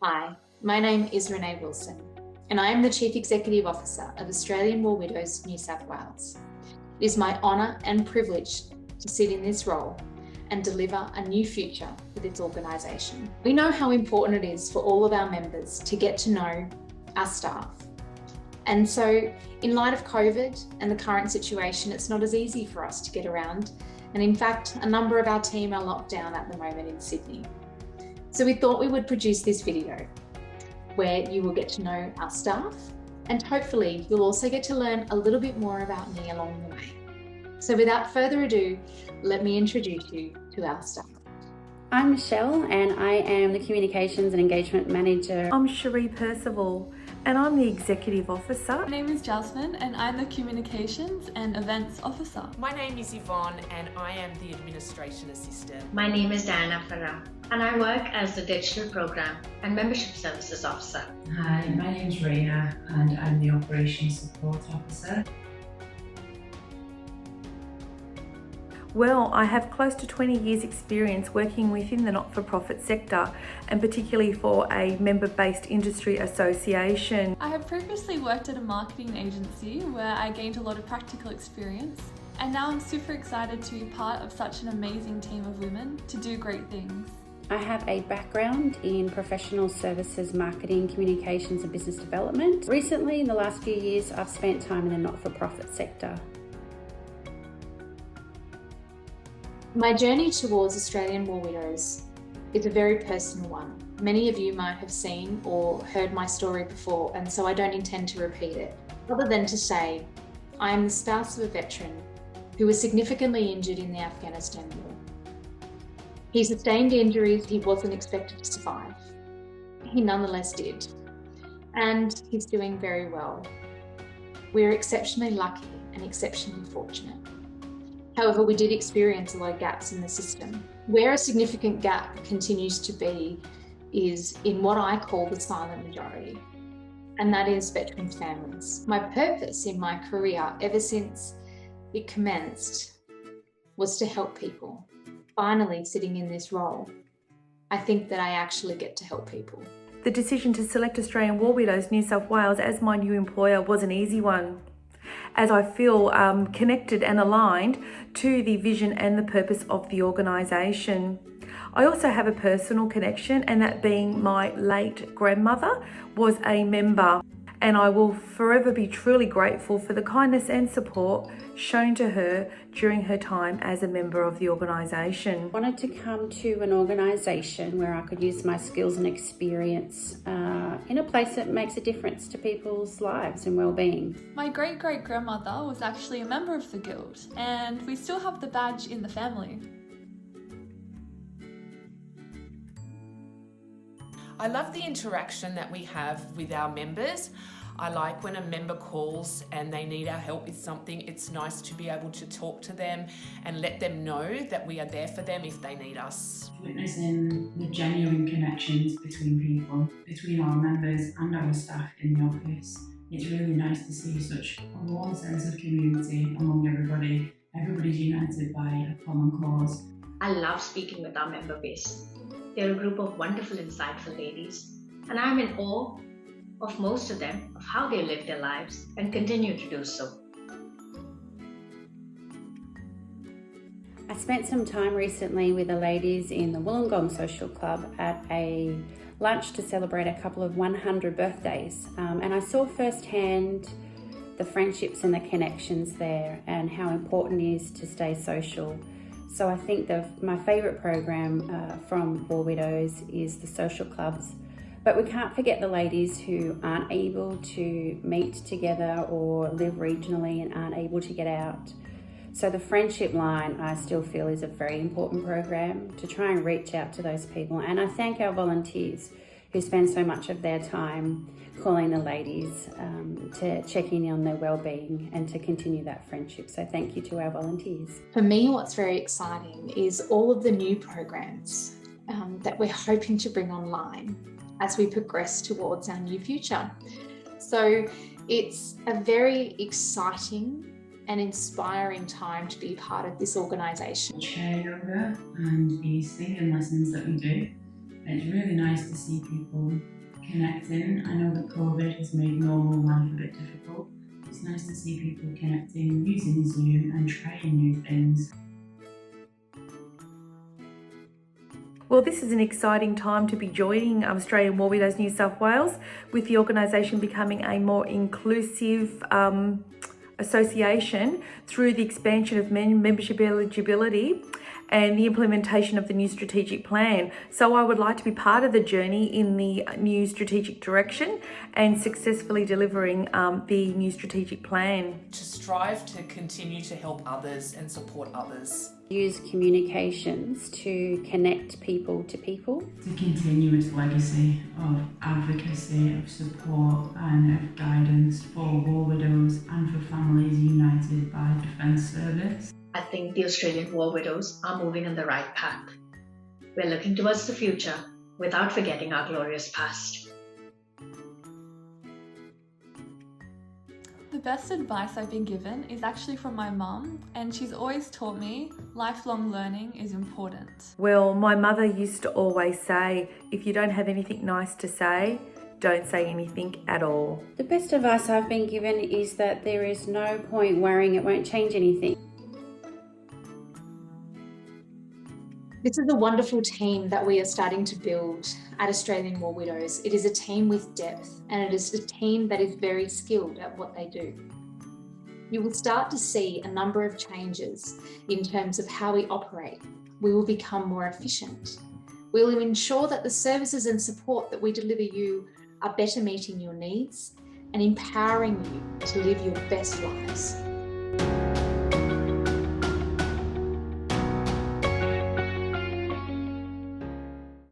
Hi, my name is Renee Wilson, and I am the Chief Executive Officer of Australian War Widows New South Wales. It is my honour and privilege to sit in this role and deliver a new future for this organisation. We know how important it is for all of our members to get to know our staff. And so, in light of COVID and the current situation, it's not as easy for us to get around. And in fact, a number of our team are locked down at the moment in Sydney. So we thought we would produce this video where you will get to know our staff, and hopefully you'll also get to learn a little bit more about me along the way. So without further ado, let me introduce you to our staff. I'm Michelle and I am the Communications and Engagement Manager. I'm Cherie Perceval and I'm the Executive Officer. My name is Jasmine and I'm the Communications and Events Officer. My name is Evonne and I am the Administration Assistant. My name is Ferrao and I work as the Digital Program and Membership Services Officer. Hi, my name is Rayna and I'm the Operations Support Officer. Well, I have close to 20 years experience working within the not-for-profit sector and particularly for a member-based industry association. I have previously worked at a marketing agency where I gained a lot of practical experience, and now I'm super excited to be part of such an amazing team of women to do great things. I have a background in professional services, marketing, communications and business development. Recently, in the last few years, I've spent time in the not-for-profit sector. My journey towards Australian War Widows is a very personal one. Many of you might have seen or heard my story before, and so I don't intend to repeat it, other than to say I am the spouse of a veteran who was significantly injured in the Afghanistan war. He sustained injuries he wasn't expected to survive. He nonetheless did, and he's doing very well. We're exceptionally lucky and exceptionally fortunate. However, we did experience a lot of gaps in the system. Where a significant gap continues to be is in what I call the silent majority, and that is veteran families. My purpose in my career, ever since it commenced, was to help people. Finally, sitting in this role, I think that I actually get to help people. The decision to select Australian War Widows New South Wales as my new employer was an easy one, as I feel connected and aligned to the vision and the purpose of the organisation. I also have a personal connection, and that being my late grandmother was a member, and I will forever be truly grateful for the kindness and support shown to her during her time as a member of the organisation. I wanted to come to an organisation where I could use my skills and experience in a place that makes a difference to people's lives and well-being. My great-great-grandmother was actually a member of the Guild, and we still have the badge in the family. I love the interaction that we have with our members. I like when a member calls and they need our help with something. It's nice to be able to talk to them and let them know that we are there for them if they need us. Witnessing the genuine connections between people, between our members and our staff in the office. It's really nice to see such a warm sense of community among everybody. Everybody's united by a common cause. I love speaking with our member base. They're a group of wonderful, insightful ladies, and I'm in awe of most of them, of how they live their lives and continue to do so. I spent some time recently with the ladies in the Wollongong Social Club at a lunch to celebrate a couple of 100 birthdays, and I saw firsthand the friendships and the connections there and how important it is to stay social. So I think my favourite program from War Widows is the social clubs. But we can't forget the ladies who aren't able to meet together or live regionally and aren't able to get out. So the friendship line, I still feel, is a very important program to try and reach out to those people. And I thank our volunteers who spend so much of their time calling the ladies to check in on their well-being and to continue that friendship. So thank you to our volunteers. For me, what's very exciting is all of the new programs that we're hoping to bring online as we progress towards our new future. So it's a very exciting and inspiring time to be part of this organisation. Chair yoga and the singing lessons that we do It's really nice to see people connecting. I know that COVID has made normal life a bit difficult. It's nice to see people connecting using Zoom and trying new things. Well, this is an exciting time to be joining Australian War Widows New South Wales, with the organisation becoming a more inclusive association through the expansion of membership eligibility and the implementation of the new strategic plan. So I would like to be part of the journey in the new strategic direction and successfully delivering the new strategic plan. To strive to continue to help others and support others. Use communications to connect people to people. To continue its legacy of advocacy, of support and of guidance for war widows and for families united by Defence Service. I think the Australian War Widows are moving in the right path. We're looking towards the future without forgetting our glorious past. The best advice I've been given is actually from my mum, and she's always taught me lifelong learning is important. Well, my mother used to always say, if you don't have anything nice to say, don't say anything at all. The best advice I've been given is that there is no point worrying, it won't change anything. This is a wonderful team that we are starting to build at Australian War Widows. It is a team with depth, and it is a team that is very skilled at what they do. You will start to see a number of changes in terms of how we operate. We will become more efficient. We will ensure that the services and support that we deliver you are better meeting your needs and empowering you to live your best lives.